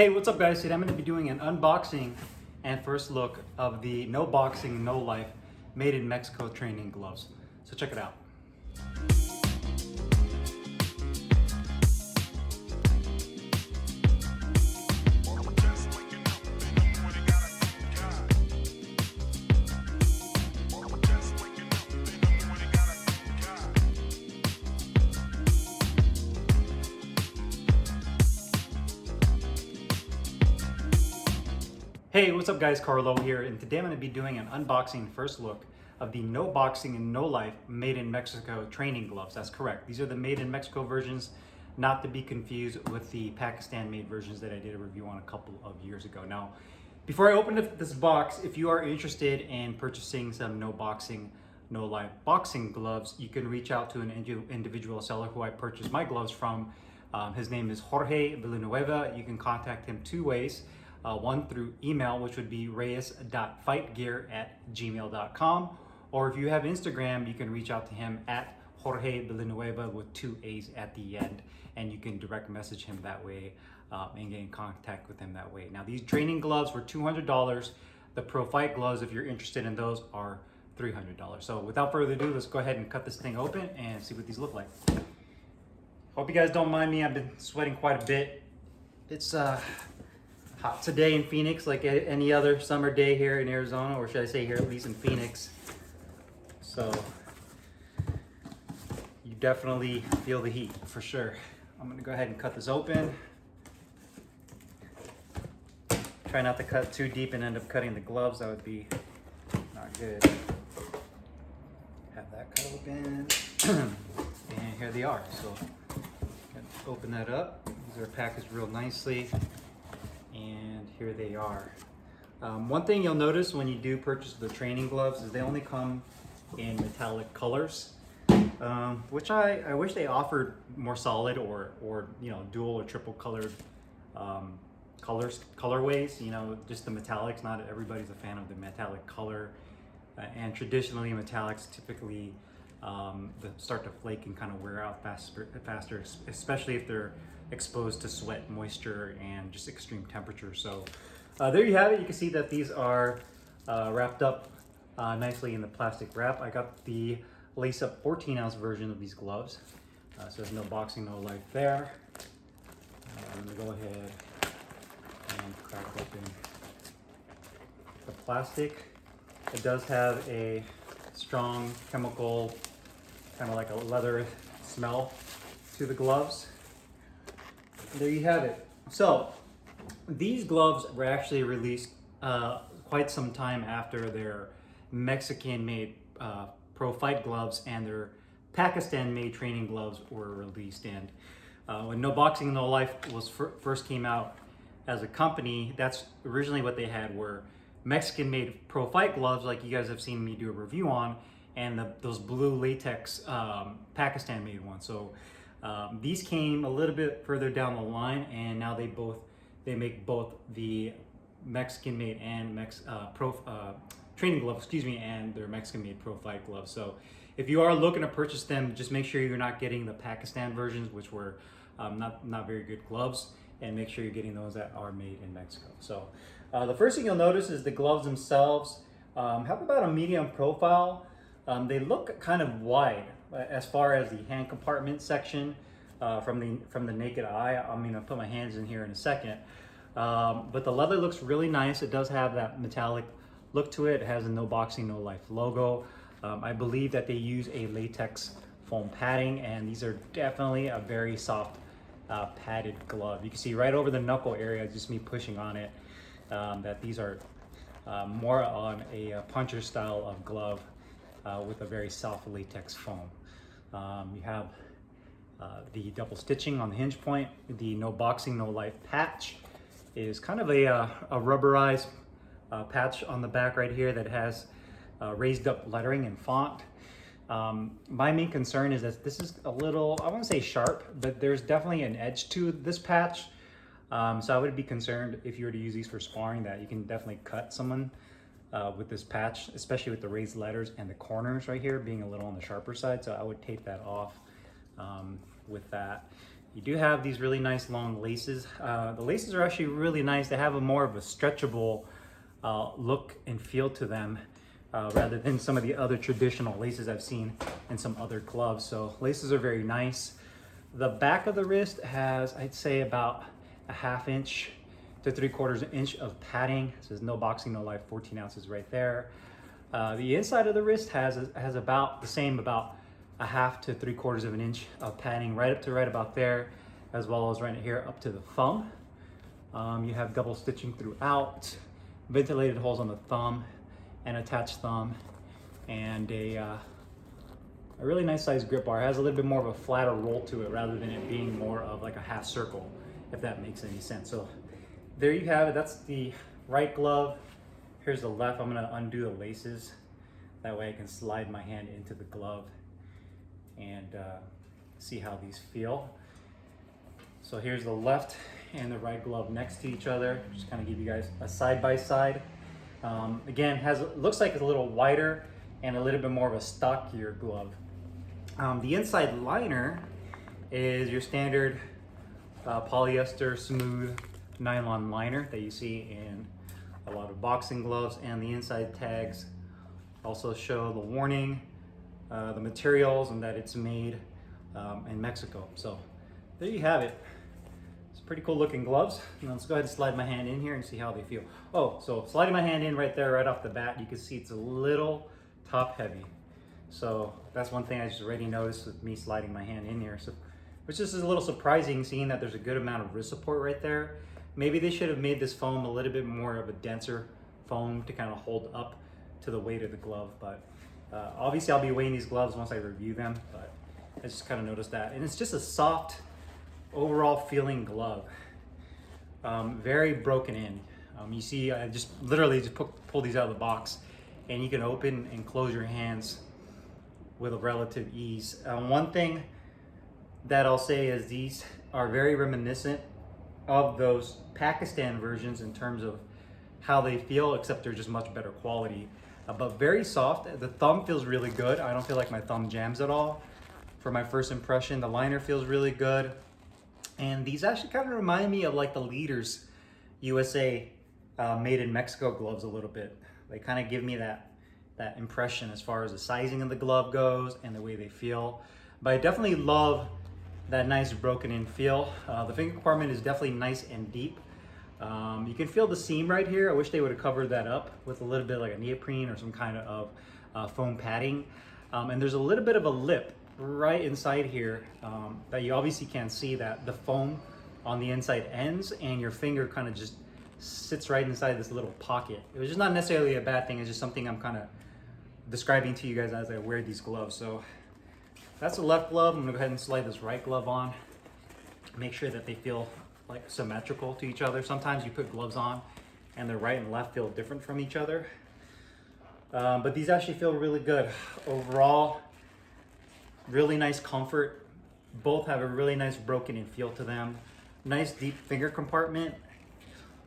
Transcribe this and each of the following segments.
Hey, what's up guys? Today I'm going to be doing an unboxing and first look of the No Boxing, No Life Made in Mexico training gloves. So check it out. Hey, what's up guys? Carlo here, and today I'm going to be doing an unboxing first look of the No Boxing and No Life Made in Mexico training gloves. That's correct. These are the Made in Mexico versions, not to be confused with the Pakistan-made versions that I did a review on a couple of years ago. Now, before I open this box, if you are interested in purchasing some No Boxing, No Life boxing gloves, you can reach out to an individual seller who I purchased my gloves from. His name is Jorge Villanueva. You can contact him two ways. One through email, which would be reyes.fightgear@gmail.com. Or if you have Instagram, you can reach out to him at Jorge Villanueva with two A's at the end. And you can direct message him that way and get in contact with him that way. Now, these training gloves were $200. The Pro Fight gloves, if you're interested in those, are $300. So without further ado, let's go ahead and cut this thing open and see what these look like. Hope you guys don't mind me. I've been sweating quite a bit. It's hot today in Phoenix, like any other summer day here in Arizona, or should I say here at least in Phoenix. So you definitely feel the heat for sure. I'm gonna go ahead and cut this open. Try not to cut too deep and end up cutting the gloves. That would be not good. Have that cut open. And here they are. So open that up. These are packaged real nicely. And here they are. One thing you'll notice when you do purchase the training gloves is they only come in metallic colors, which I wish they offered more solid or you know, dual or triple colored colorways. You know, just the metallics. Not everybody's a fan of the metallic color, and traditionally metallics typically they start to flake and kind of wear out faster, especially if they're exposed to sweat, moisture, and just extreme temperature. So there you have it. You can see that these are wrapped up nicely in the plastic wrap. I got the lace-up 14-ounce version of these gloves. So there's no boxing, no life there. I'm gonna go ahead and crack open the plastic. It does have a strong chemical, kind of like a leather smell to the gloves. There you have it. So these gloves were actually released quite some time after their Mexican-made Pro Fight gloves and their Pakistan-made training gloves were released. And when No Boxing, No Life was first came out as a company, that's originally what they had were Mexican-made Pro Fight gloves, like you guys have seen me do a review on, and those blue latex Pakistan-made ones. So these came a little bit further down the line, and now they make both the Mexican-made and training gloves, and their Mexican-made Pro Fight gloves. So if you are looking to purchase them, just make sure you're not getting the Pakistan versions, which were not very good gloves, and make sure you're getting those that are made in Mexico. So the first thing you'll notice is the gloves themselves have about a medium profile. They look kind of wide as far as the hand compartment section from the naked eye. I mean, I'll put my hands in here in a second. But the leather looks really nice. It does have that metallic look to it. It has a No Boxing, No Life logo. I believe that they use a latex foam padding, and these are definitely a very soft padded glove. You can see right over the knuckle area, just me pushing on it, that these are more on a puncher style of glove with a very soft latex foam. You have the double stitching on the hinge point. The No Boxing, No Life patch is kind of a rubberized patch on the back right here that has raised up lettering and font. My main concern is that this is a little, I won't say sharp, but there's definitely an edge to this patch. So I would be concerned if you were to use these for sparring that you can definitely cut someone with this patch, especially with the raised letters and the corners right here being a little on the sharper side. So I would tape that off with that. You do have these really nice long laces. The laces are actually really nice. They have a more of a stretchable look and feel to them rather than some of the other traditional laces I've seen in some other gloves. So laces are very nice. The back of the wrist has, I'd say, about a 1/2 inch to 3/4 inch of padding. It says no boxing, no life, 14 ounces right there. The inside of the wrist has about the same, about a 1/2 to 3/4 of an inch of padding right up to right about there, as well as right here up to the thumb. You have double stitching throughout, ventilated holes on the thumb, an attached thumb, and a really nice size grip bar. It has a little bit more of a flatter roll to it rather than it being more of like a half circle, if that makes any sense. So there you have it. That's the right glove. Here's the left. I'm gonna undo the laces. That way I can slide my hand into the glove and see how these feel. So here's the left and the right glove next to each other. Just kind of give you guys a side by side. Again, looks like it's a little wider and a little bit more of a stockier glove. The inside liner is your standard polyester smooth nylon liner that you see in a lot of boxing gloves, and the inside tags also show the warning, the materials, and that it's made in Mexico. So there you have it. It's pretty cool looking gloves. Now let's go ahead and slide my hand in here and see how they feel. Oh, so sliding my hand in right there, right off the bat, you can see it's a little top heavy. So that's one thing I just already noticed with me sliding my hand in here. So, which is a little surprising, seeing that there's a good amount of wrist support right there. Maybe they should have made this foam a little bit more of a denser foam to kind of hold up to the weight of the glove. But obviously I'll be weighing these gloves once I review them, but I just kind of noticed that. And it's just a soft overall feeling glove. Very broken in. You see, I just literally just pull these out of the box, and you can open and close your hands with a relative ease. One thing that I'll say is these are very reminiscent of those Pakistan versions in terms of how they feel, except they're just much better quality. But very soft. The thumb feels really good. I don't feel like my thumb jams at all. For my first impression, the liner feels really good. And these actually kind of remind me of like the Leaders USA made in Mexico gloves a little bit. They kind of give me that impression as far as the sizing of the glove goes and the way they feel. But I definitely love that nice broken in feel. The finger compartment is definitely nice and deep. You can feel the seam right here. I wish they would have covered that up with a little bit like a neoprene or some kind of foam padding. And there's a little bit of a lip right inside here that you obviously can't see, that the foam on the inside ends and your finger kind of just sits right inside this little pocket. It was just not necessarily a bad thing. It's just something I'm kind of describing to you guys as I wear these gloves. So that's the left glove. I'm gonna go ahead and slide this right glove on. Make sure that they feel like symmetrical to each other. Sometimes you put gloves on and the right and left feel different from each other. But these actually feel really good. Overall, really nice comfort. Both have a really nice broken in feel to them. Nice deep finger compartment.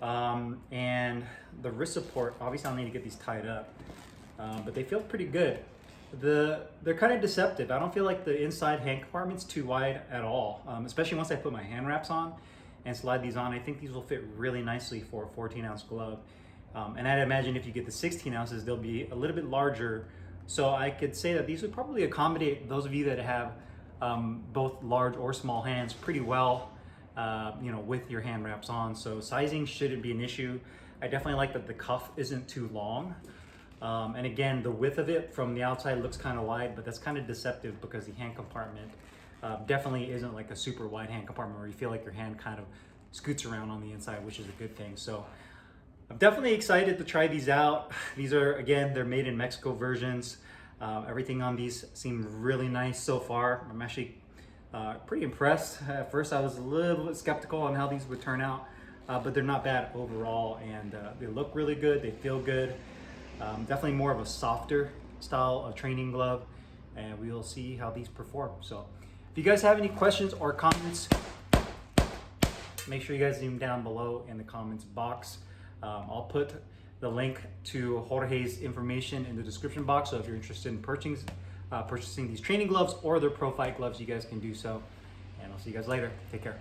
And the wrist support, obviously I'll need to get these tied up. But they feel pretty good. They're kind of deceptive. I don't feel like the inside hand compartment's too wide at all, especially once I put my hand wraps on and slide these on. I think these will fit really nicely for a 14-ounce glove. And I'd imagine if you get the 16 ounces, they'll be a little bit larger. So I could say that these would probably accommodate those of you that have both large or small hands pretty well, with your hand wraps on. So sizing shouldn't be an issue. I definitely like that the cuff isn't too long. And again, the width of it from the outside looks kind of wide, but that's kind of deceptive because the hand compartment definitely isn't like a super wide hand compartment where you feel like your hand kind of scoots around on the inside, which is a good thing. So I'm definitely excited to try these out. These are, again, they're made in Mexico versions. Everything on these seemed really nice so far. I'm actually pretty impressed. At first I was a little bit skeptical on how these would turn out, but they're not bad overall, and they look really good, they feel good. Definitely more of a softer style of training glove, and we will see how these perform. So if you guys have any questions or comments, make sure you guys leave them down below in the comments box. I'll put the link to Jorge's information in the description box, so if you're interested in purchasing these training gloves or their Pro Fight gloves, you guys can do so. And I'll I'll see you guys later. Take care.